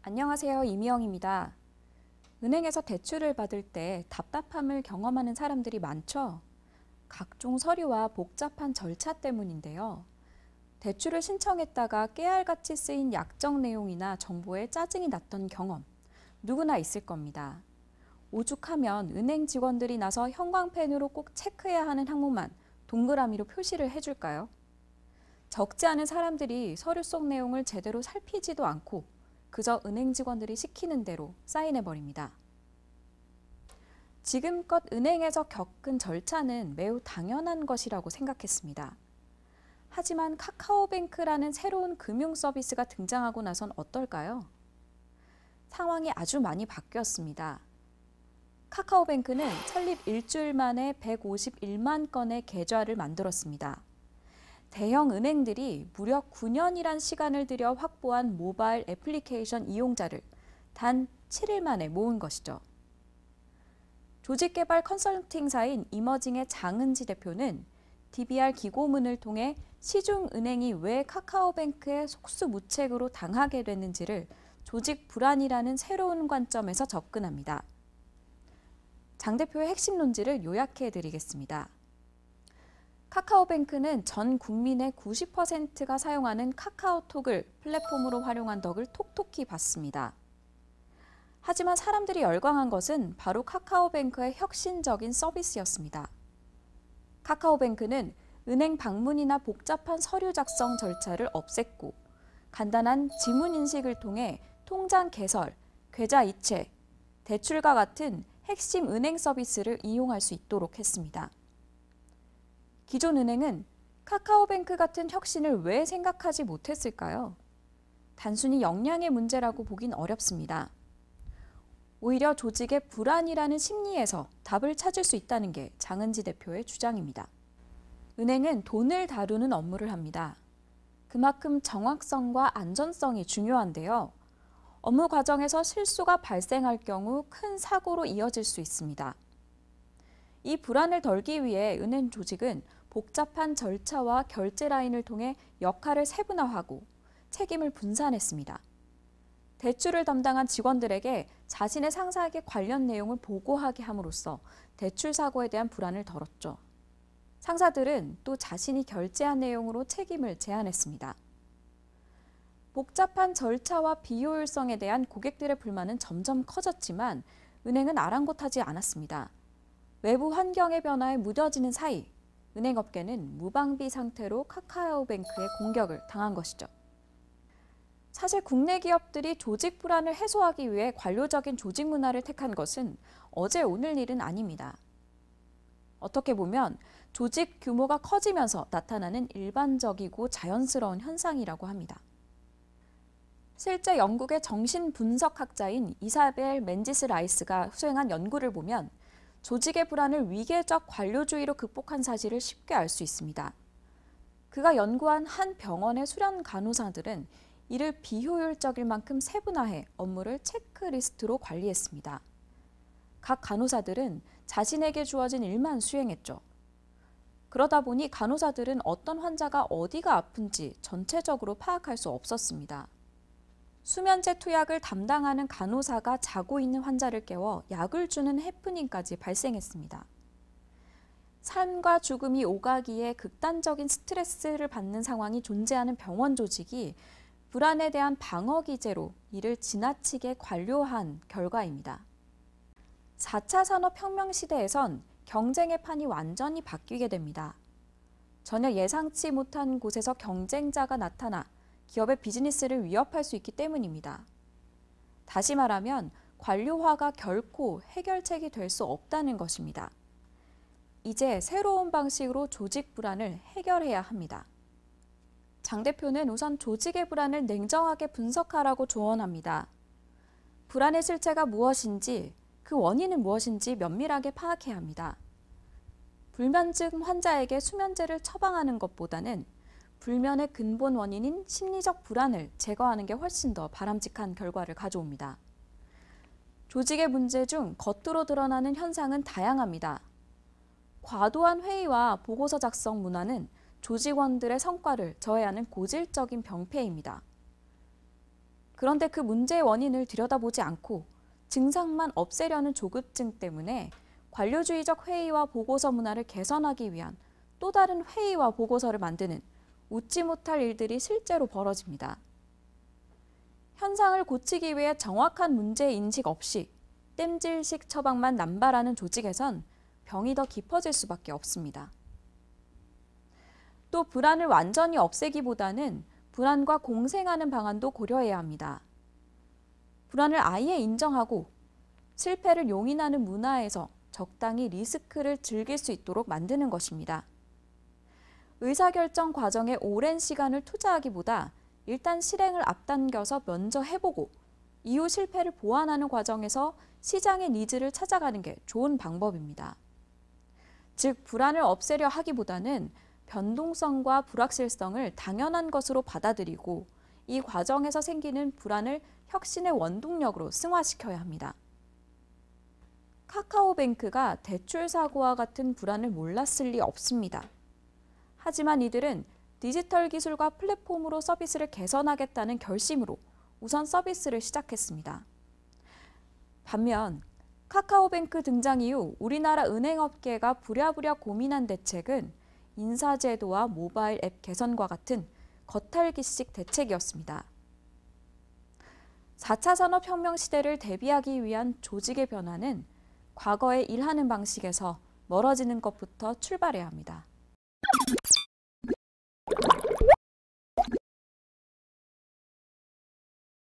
안녕하세요. 이미영입니다. 은행에서 대출을 받을 때 답답함을 경험하는 사람들이 많죠. 각종 서류와 복잡한 절차 때문인데요. 대출을 신청했다가 깨알같이 쓰인 약정 내용이나 정보에 짜증이 났던 경험, 누구나 있을 겁니다. 오죽하면 은행 직원들이 나서 형광펜으로 꼭 체크해야 하는 항목만 동그라미로 표시를 해줄까요? 적지 않은 사람들이 서류 속 내용을 제대로 살피지도 않고 그저 은행 직원들이 시키는 대로 사인해버립니다. 지금껏 은행에서 겪은 절차는 매우 당연한 것이라고 생각했습니다. 하지만 카카오뱅크라는 새로운 금융 서비스가 등장하고 나선 어떨까요? 상황이 아주 많이 바뀌었습니다. 카카오뱅크는 설립 일주일 만에 151만 건의 계좌를 만들었습니다. 대형 은행들이 무려 9년이란 시간을 들여 확보한 모바일 애플리케이션 이용자를 단 7일 만에 모은 것이죠. 조직개발 컨설팅사인 이머징의 장은지 대표는 DBR 기고문을 통해 시중은행이 왜 카카오뱅크의 속수무책으로 당하게 됐는지를 조직 불안이라는 새로운 관점에서 접근합니다. 장 대표의 핵심 논지를 요약해 드리겠습니다. 카카오뱅크는 전 국민의 90%가 사용하는 카카오톡을 플랫폼으로 활용한 덕을 톡톡히 봤습니다. 하지만 사람들이 열광한 것은 바로 카카오뱅크의 혁신적인 서비스였습니다. 카카오뱅크는 은행 방문이나 복잡한 서류 작성 절차를 없앴고 간단한 지문 인식을 통해 통장 개설, 계좌 이체, 대출과 같은 핵심 은행 서비스를 이용할 수 있도록 했습니다. 기존 은행은 카카오뱅크 같은 혁신을 왜 생각하지 못했을까요? 단순히 역량의 문제라고 보긴 어렵습니다. 오히려 조직의 불안이라는 심리에서 답을 찾을 수 있다는 게 장은지 대표의 주장입니다. 은행은 돈을 다루는 업무를 합니다. 그만큼 정확성과 안전성이 중요한데요. 업무 과정에서 실수가 발생할 경우 큰 사고로 이어질 수 있습니다. 이 불안을 덜기 위해 은행 조직은 복잡한 절차와 결제 라인을 통해 역할을 세분화하고 책임을 분산했습니다. 대출을 담당한 직원들에게 자신의 상사에게 관련 내용을 보고하게 함으로써 대출 사고에 대한 불안을 덜었죠. 상사들은 또 자신이 결제한 내용으로 책임을 제한했습니다. 복잡한 절차와 비효율성에 대한 고객들의 불만은 점점 커졌지만 은행은 아랑곳하지 않았습니다. 외부 환경의 변화에 무뎌지는 사이 은행업계는 무방비 상태로 카카오뱅크의 공격을 당한 것이죠. 사실 국내 기업들이 조직 불안을 해소하기 위해 관료적인 조직 문화를 택한 것은 어제 오늘 일은 아닙니다. 어떻게 보면 조직 규모가 커지면서 나타나는 일반적이고 자연스러운 현상이라고 합니다. 실제 영국의 정신분석학자인 이사벨 맨지스 라이스가 수행한 연구를 보면 조직의 불안을 위계적 관료주의로 극복한 사실을 쉽게 알 수 있습니다. 그가 연구한 한 병원의 수련 간호사들은 이를 비효율적일 만큼 세분화해 업무를 체크리스트로 관리했습니다. 각 간호사들은 자신에게 주어진 일만 수행했죠. 그러다 보니 간호사들은 어떤 환자가 어디가 아픈지 전체적으로 파악할 수 없었습니다. 수면제 투약을 담당하는 간호사가 자고 있는 환자를 깨워 약을 주는 해프닝까지 발생했습니다. 삶과 죽음이 오가기에 극단적인 스트레스를 받는 상황이 존재하는 병원 조직이 불안에 대한 방어 기제로 이를 지나치게 관료한 결과입니다. 4차 산업혁명 시대에선 경쟁의 판이 완전히 바뀌게 됩니다. 전혀 예상치 못한 곳에서 경쟁자가 나타나 기업의 비즈니스를 위협할 수 있기 때문입니다. 다시 말하면 관료화가 결코 해결책이 될 수 없다는 것입니다. 이제 새로운 방식으로 조직 불안을 해결해야 합니다. 장 대표는 우선 조직의 불안을 냉정하게 분석하라고 조언합니다. 불안의 실체가 무엇인지, 그 원인은 무엇인지 면밀하게 파악해야 합니다. 불면증 환자에게 수면제를 처방하는 것보다는 불면의 근본 원인인 심리적 불안을 제거하는 게 훨씬 더 바람직한 결과를 가져옵니다. 조직의 문제 중 겉으로 드러나는 현상은 다양합니다. 과도한 회의와 보고서 작성 문화는 조직원들의 성과를 저해하는 고질적인 병폐입니다. 그런데 그 문제의 원인을 들여다보지 않고 증상만 없애려는 조급증 때문에 관료주의적 회의와 보고서 문화를 개선하기 위한 또 다른 회의와 보고서를 만드는 웃지 못할 일들이 실제로 벌어집니다. 현상을 고치기 위해 정확한 문제 인식 없이 땜질식 처방만 남발하는 조직에선 병이 더 깊어질 수밖에 없습니다. 또 불안을 완전히 없애기보다는 불안과 공생하는 방안도 고려해야 합니다. 불안을 아예 인정하고 실패를 용인하는 문화에서 적당히 리스크를 즐길 수 있도록 만드는 것입니다. 의사결정 과정에 오랜 시간을 투자하기보다 일단 실행을 앞당겨서 먼저 해보고 이후 실패를 보완하는 과정에서 시장의 니즈를 찾아가는 게 좋은 방법입니다. 즉, 불안을 없애려 하기보다는 변동성과 불확실성을 당연한 것으로 받아들이고 이 과정에서 생기는 불안을 혁신의 원동력으로 승화시켜야 합니다. 카카오뱅크가 대출 사고와 같은 불안을 몰랐을 리 없습니다. 하지만 이들은 디지털 기술과 플랫폼으로 서비스를 개선하겠다는 결심으로 우선 서비스를 시작했습니다. 반면 카카오뱅크 등장 이후 우리나라 은행업계가 부랴부랴 고민한 대책은 인사제도와 모바일 앱 개선과 같은 겉핥기식 대책이었습니다. 4차 산업혁명 시대를 대비하기 위한 조직의 변화는 과거에 일하는 방식에서 멀어지는 것부터 출발해야 합니다.